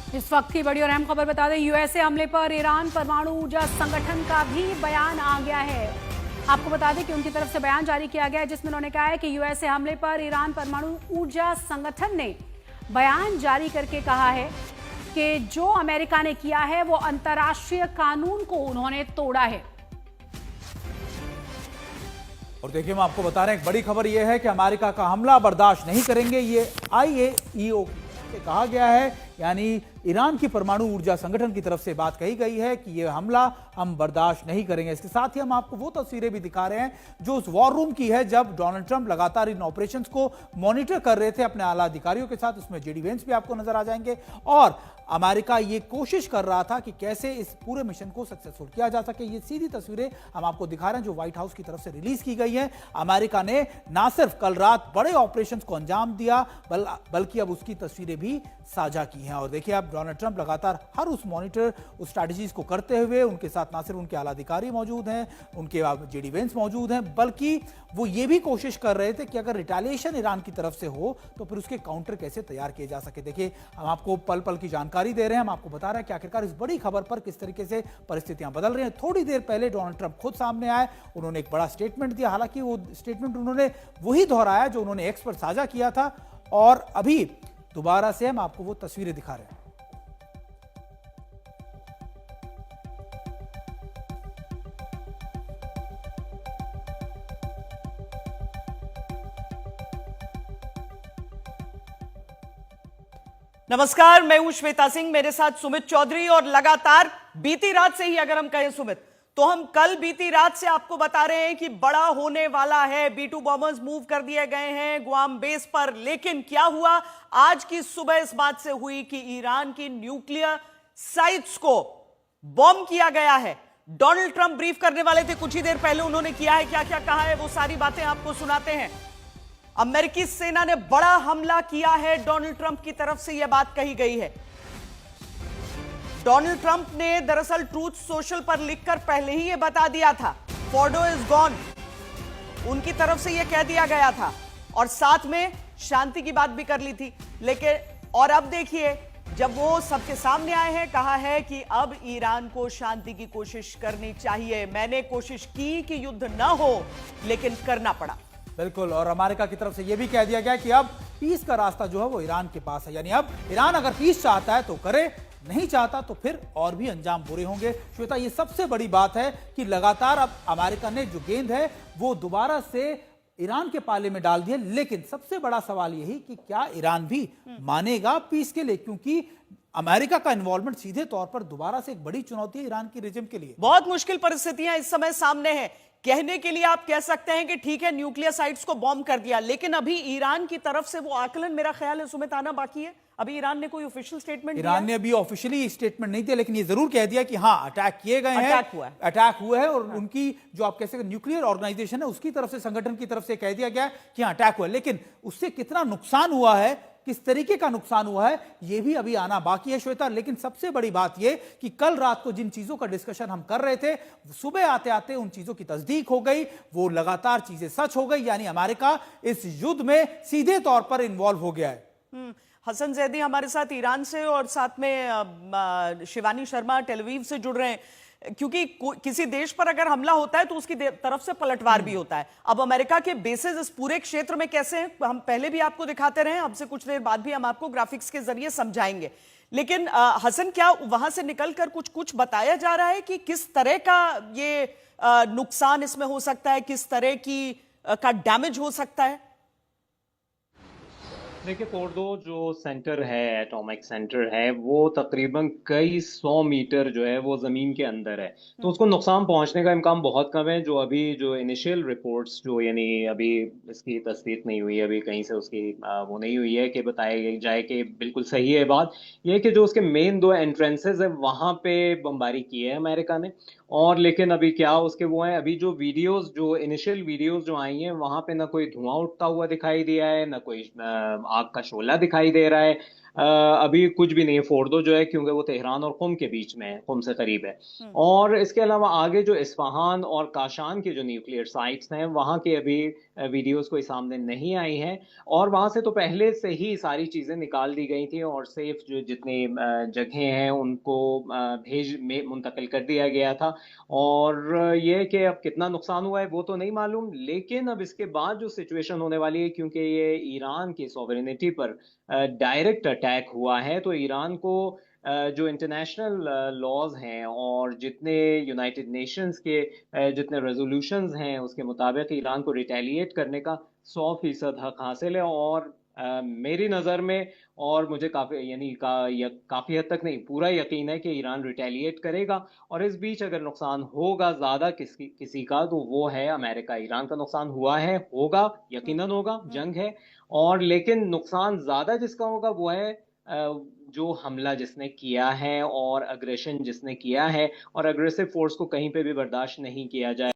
इस वक्त की बड़ी और अहम खबर बता दें, यूएसए हमले पर ईरान परमाणु ऊर्जा संगठन का भी बयान आ गया है। आपको बता दें कि उनकी तरफ से बयान जारी किया गया है जिसमें उन्होंने कहा है कि यूएसए हमले पर ईरान परमाणु ऊर्जा संगठन ने बयान जारी करके कहा है कि जो अमेरिका ने किया है वो अंतर्राष्ट्रीय कानून को उन्होंने तोड़ा है। और देखिए, हम आपको बता रहे हैं, एक बड़ी खबर यह है कि अमेरिका का हमला बर्दाश्त नहीं करेंगे। ये IAEO से कहा गया है, यानी ईरान की परमाणु ऊर्जा संगठन की तरफ से बात कही गई है कि यह हमला हम बर्दाश्त नहीं करेंगे। इसके साथ ही हम आपको वो तस्वीरें भी दिखा रहे हैं जो उस वॉर रूम की है, जब डोनाल्ड ट्रंप लगातार इन ऑपरेशंस को मॉनिटर कर रहे थे अपने आला अधिकारियों के साथ। उसमें JD Vance भी आपको नजर आ जाएंगे और अमेरिका ये कोशिश कर रहा था कि कैसे इस पूरे मिशन को सक्सेसफुल किया जा सके। ये सीधी तस्वीरें हम आपको दिखा रहे हैं जो व्हाइट हाउस की तरफ से रिलीज की गई है। अमेरिका ने ना सिर्फ कल रात बड़े ऑपरेशंस को अंजाम दिया, बल्कि अब उसकी तस्वीरें भी साझा की हैं। और देखिए, अब डोनाल्ड ट्रंप लगातार हर उस मॉनिटर, उस स्ट्रैटेजीज को करते हुए, उनके साथ ना सिर्फ उनके आला अधिकारी मौजूद हैं, उनके JD Vance मौजूद हैं, बल्कि वो ये भी कोशिश कर रहे थे कि अगर रिटेलिएशन ईरान की तरफ से हो तो फिर उसके काउंटर कैसे तैयार किए जा सके। देखिए, हम आपको पल पल की जानकारी दे रहे हैं, हम आपको बता रहे हैं कि आखिरकार इस बड़ी खबर पर किस तरीके से परिस्थितियां बदल रही हैं। थोड़ी देर पहले डोनाल्ड ट्रंप खुद सामने आए, उन्होंने एक बड़ा स्टेटमेंट दिया। हालांकि वो स्टेटमेंट उन्होंने वही दोहराया जो उन्होंने एक्स पर साझा किया था। और अभी दोबारा से हम आपको वो तस्वीरें दिखा रहे हैं। नमस्कार, मैं हूं श्वेता सिंह, मेरे साथ सुमित चौधरी। और लगातार बीती रात से ही अगर हम कहें सुमित, तो हम कल बीती रात से आपको बता रहे हैं कि बड़ा होने वाला है। B-2 बॉम्बर्स मूव कर दिए गए हैं गुआम बेस पर। लेकिन क्या हुआ आज की सुबह इस बात से हुई कि ईरान की न्यूक्लियर साइट्स को बॉम्ब किया गया है। डोनाल्ड ट्रंप ब्रीफ करने वाले थे कुछ ही देर पहले, उन्होंने किया है, क्या क्या कहा है वो सारी बातें आपको सुनाते हैं। अमेरिकी सेना ने बड़ा हमला किया है, डोनाल्ड ट्रंप की तरफ से यह बात कही गई है। डोनाल्ड ट्रंप ने दरअसल ट्रूथ सोशल पर लिखकर पहले ही यह बता दिया था, फोर्डो इज गॉन। उनकी तरफ से यह कह दिया गया था और साथ में शांति की बात भी कर ली थी। लेकिन और अब देखिए, जब वो सबके सामने आए हैं, कहा है कि अब ईरान को शांति की कोशिश करनी चाहिए। मैंने कोशिश की कि युद्ध ना हो, लेकिन करना पड़ा। बिल्कुल। और अमेरिका की तरफ से यह भी कह दिया गया कि अब पीस का रास्ता जो है वो ईरान के पास है। यानी अब ईरान अगर पीस चाहता है तो करे, नहीं चाहता तो फिर और भी अंजाम बुरे होंगे। श्वेता, ये सबसे बड़ी बात है कि लगातार अब अमेरिका ने जो गेंद है वो दोबारा से ईरान के पाले में डाल दी है। लेकिन सबसे बड़ा सवाल यही कि क्या ईरान भी मानेगा पीस के लिए, क्योंकि अमेरिका का इन्वॉल्वमेंट सीधे तौर पर दोबारा से एक बड़ी चुनौती है ईरान की रिजिम के लिए। बहुत मुश्किल परिस्थितियां इस समय सामने हैं। कहने के लिए आप कह सकते हैं कि ठीक है, न्यूक्लियर साइट्स को बॉम्ब कर दिया, लेकिन अभी ईरान की तरफ से वो आकलन, मेरा ख्याल है सुमित, आना बाकी है। अभी ईरान ने कोई ऑफिशियल स्टेटमेंट ईरान ने अभी ऑफिशियली स्टेटमेंट नहीं दिया, लेकिन ये जरूर कह दिया कि हाँ, अटैक किए गए हैं, अटैक हुआ है। और उनकी जो आप कह सकते हैं न्यूक्लियर ऑर्गेनाइजेशन है, उसकी तरफ से, संगठन की तरफ से कह दिया गया कि हाँ, अटैक हुआ है। लेकिन उससे कितना नुकसान हुआ है, किस तरीके का नुकसान हुआ है, यह भी अभी आना बाकी है श्वेता। लेकिन सबसे बड़ी बात यह कि कल रात को जिन चीजों का डिस्कशन हम कर रहे थे, सुबह आते आते उन चीजों की तस्दीक हो गई, वो लगातार चीजें सच हो गई। यानी अमेरिका इस युद्ध में सीधे तौर पर इन्वॉल्व हो गया है। हसन जैदी हमारे साथ ईरान से और साथ में शिवानी शर्मा टेलवीव से जुड़ रहे हैं, क्योंकि किसी देश पर अगर हमला होता है तो उसकी तरफ से पलटवार भी होता है। अब अमेरिका के बेसेस इस पूरे क्षेत्र में कैसे हैं, हम पहले भी आपको दिखाते रहे, अब से कुछ देर बाद भी हम आपको ग्राफिक्स के जरिए समझाएंगे। लेकिन हसन, क्या वहां से निकलकर कुछ बताया जा रहा है कि किस तरह का ये नुकसान इसमें हो सकता है, किस तरह की का डैमेज हो सकता है? देखिए, फोर्डो जो सेंटर है, एटॉमिक सेंटर है, वो तकरीबन कई 100 मीटर जो है वो ज़मीन के अंदर है, तो उसको नुकसान पहुंचने का इम्कान बहुत कम है। जो अभी जो इनिशियल रिपोर्ट्स, जो यानी अभी इसकी तस्दीक नहीं हुई, अभी कहीं से उसकी वो नहीं हुई है कि बताया जाए कि बिल्कुल सही है बात, यह है कि जो उसके मेन 2 एंट्रेंसेस है वहाँ पे बमबारी की है अमेरिका ने। और लेकिन अभी क्या उसके वो हैं, अभी जो वीडियोस, जो इनिशियल वीडियोस जो आई हैं, वहां पे ना कोई धुआं उठता हुआ दिखाई दिया है, ना कोई आग का शोला दिखाई दे रहा है। अभी कुछ भी नहीं है। फोर्डो जो है, क्योंकि वो तेहरान और कुम के बीच में है, कुम से करीब है। और इसके अलावा आगे जो इस्फहान और काशान के जो न्यूक्लियर साइट्स हैं, वहाँ के अभी वीडियोस कोई सामने नहीं आई हैं। और वहाँ से तो पहले से ही सारी चीज़ें निकाल दी गई थी और सेफ जो जितने जगह हैं उनको भेज में मुंतकिल कर दिया गया था। और ये कि अब कितना नुकसान हुआ है वो तो नहीं मालूम, लेकिन अब इसके बाद जो सिचुएशन होने वाली है, क्योंकि ये ईरान की सॉवरेनिटी पर डायरेक्ट अटैक हुआ है, तो ईरान को जो इंटरनेशनल लॉज हैं और जितने यूनाइटेड नेशंस के जितने रेजोल्यूशंस हैं उसके मुताबिक ईरान को रिटेलिएट करने का 100% हक हासिल है। और मेरी नज़र में, और मुझे काफ़ी हद तक नहीं, पूरा यकीन है कि ईरान रिटेलिएट करेगा। और इस बीच अगर नुकसान होगा ज़्यादा किसी का, तो वो है अमेरिका। ईरान का नुकसान हुआ है, होगा, यकीनन होगा, जंग है। और लेकिन नुकसान ज़्यादा जिसका होगा वो है जो हमला जिसने किया है और अग्रेशन जिसने किया है। और अग्रेसिव फोर्स को कहीं पे भी बर्दाश्त नहीं किया जाए।